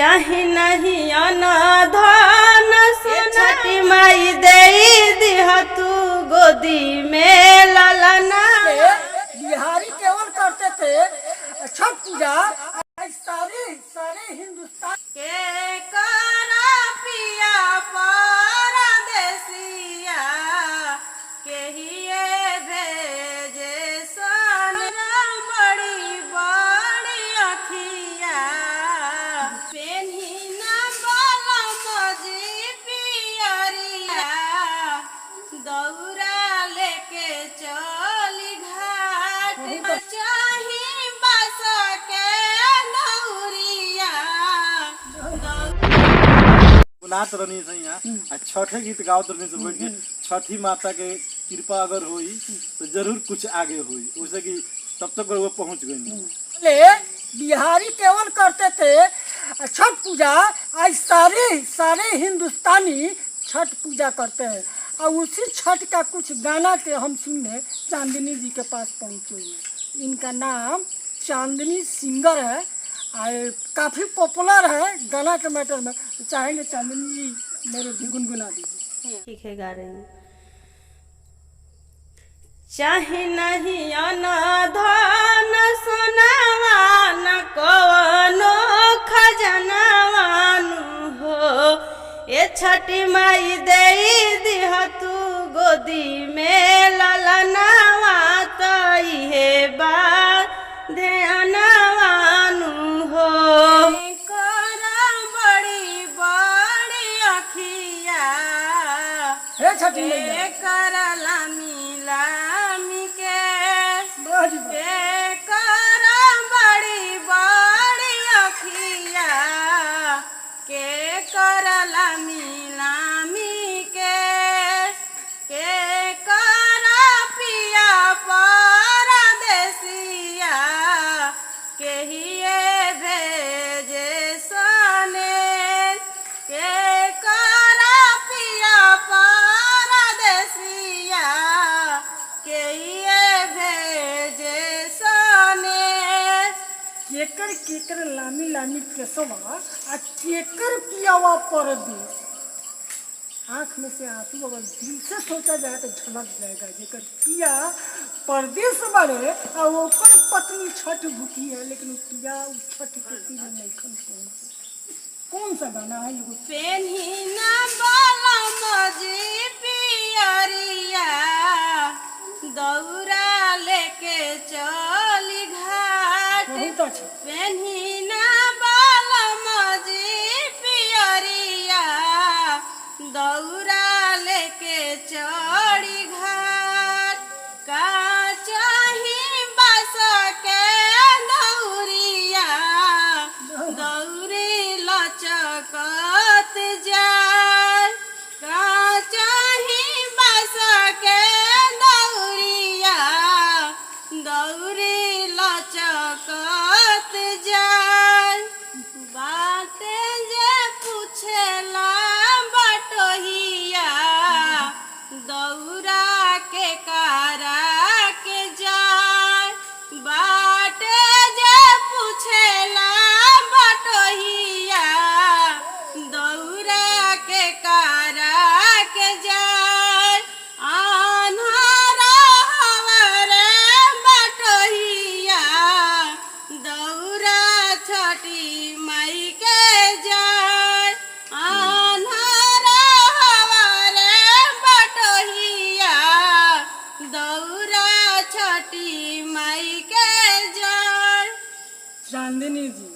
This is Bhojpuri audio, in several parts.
चाहे नहीं अनाधान छठी माई दे दिह तू गोदी में ललना। बिहारी केवल करते थे छठ पूजा, सारे हिंदुस्तान के करा पिया परदेसिया के हिए भेजे सन बड़ी बड़ी अखिया पेन्ही न बलमजी पियरिया दौरा लेके चली घाट चाही बस के दौरिया नाच रही से यहाँ छठे गीत गावत रही से बैठ के छठी माता के कृपा अगर हुई तो जरूर कुछ आगे हुई, उससे कि तब तक वो पहुँच गई। बिहारी केवल करते थे छठ पूजा, आज सारे हिंदुस्तानी छठ पूजा करते हैं। और उसी छठ का कुछ गाना के हम सुनने चांदनी जी के पास पहुँचे हुए। इनका नाम चांदनी सिंगर है और काफ़ी पॉपुलर है गाना के मैटर में। तो चाहेंगे चांदनी जी मेरे भी गुनगुना दीजिए। ठीक है, गा रही हूँ। चाहे नहीं अनाधान सोनावा न कवनो खजनावानु हो, ये छठी माई दे दिह तू गोदी में ललनावा तो इहे बात ध्यानवानु हो। करा बड़ी बड़ी अखिया हे छठी मैया करला मिलामी के बाजी बा। करा बड़ी बड़ी अखिया के करला मिलामी के करा पिया परदेसिया के हिए भेजे सने के करा पिया परदेसिया के हिए भेजे सने। केकर लामी केसवा आ केकर पियावा परदेश। आँख में से आंसू अगर दिल से सोचा जाए तो झलक जाएगा। जेकर पिया परदेश बड़े और ओकर पत्नी छठ भूखी है, लेकिन पिया उस छठ के तीर नहीं खन पहुंचे। कौन सा गाना है ये? पेन्ही न बलमजी पियरिया दौरा लेके चली घाट बहुत अच्छा। पेन्ही न बलमजी पियरिया दौरा लेके चढ़ी घाट का चाही बस के दौरिया दौरी लचकत जाए का चाही बस के दौरिया दौरी लचकत जाए बाते जे पूछेला बटोहिया दौरा के कारा के जाए बाटे जे पूछेला बटोहिया दौरा के कारा के जाए आन्हरा हवरे बटोहिया दौरा छठी माई के जाए आन्हरा हवरे बटोहिया दौरा छठी माई के जाए। चांदनी जी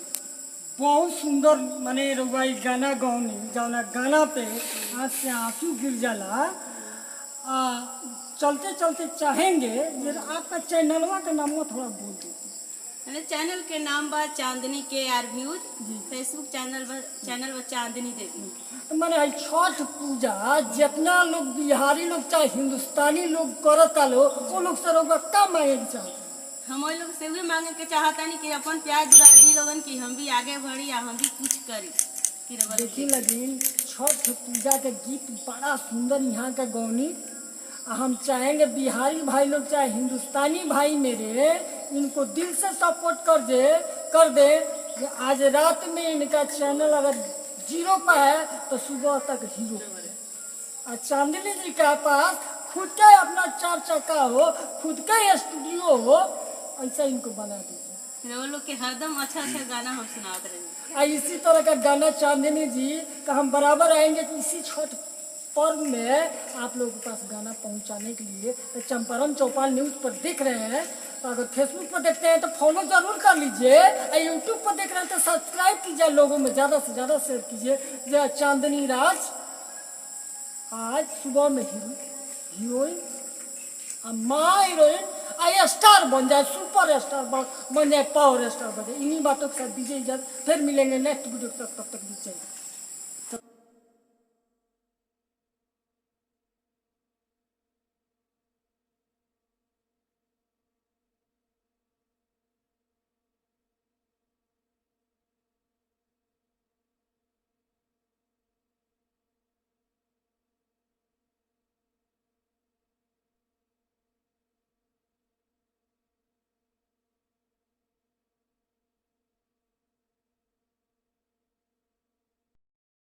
बहुत सुंदर माने रुबाई गाना गौनी, जौना गाना पे आँख से आंसू गिर जाला। चलते चलते चाहेंगे जे आपका चैनलवा का नाम थोड़ा बोल दीजिए। मेरे चैनल के नाम बा चांदनी के आर व्यूज, फेसबुक चैनल बा चांदनी देवी। तो मैंने छठ पूजा जितना लोग बिहारी लोग चाहे हिंदुस्तानी लोग करता लो, वो लोग से लोग का मांगे चाहते? हम लोग से भी मांगे के चाहता नहीं कि अपन प्यार दुराजी लोगन की हम भी आगे बढ़ी या हम भी कुछ करी। देखी लगी छठ पूजा के गीत बड़ा सुंदर यहाँ का गौनी। हम चाहेंगे बिहारी भाई लोग चाहे हिंदुस्तानी भाई मेरे, इनको दिल से सपोर्ट कर दे कि आज रात में इनका चैनल अगर 0 पर है तो सुबह तक हीरो पर है। और चांदनी जी के पास खुद का अपना 4 चक्का हो, खुद का ही स्टूडियो हो, ऐसा इनको बना दीजिए। वो लोग के हरदम अच्छा अच्छा गाना हम सुनाते रहेंगे। और इसी तरह का गाना चांदनी जी का हम बराबर आएंगे कि इसी छठ पर्व में आप लोगों के पास गाना पहुंचाने के लिए। तो चंपारण चौपाल न्यूज़ पर देख रहे हैं तो अगर फेसबुक पर देखते हैं तो फॉलो जरूर कर लीजिए, और यूट्यूब पर देख रहे हैं तो सब्सक्राइब कीजिए, लोगों में ज़्यादा से ज़्यादा शेयर कीजिए। जो चांदनी राज आज सुबह में हीरोइन और माँ हीरोइन आई स्टार बन जाए, सुपर स्टार बन जाए, पावर स्टार बन जाए। इन्हीं बातों के साथ दीजिए इजाजत, फिर मिलेंगे नेक्स्ट वीडियो तक, तब तक दीजिए।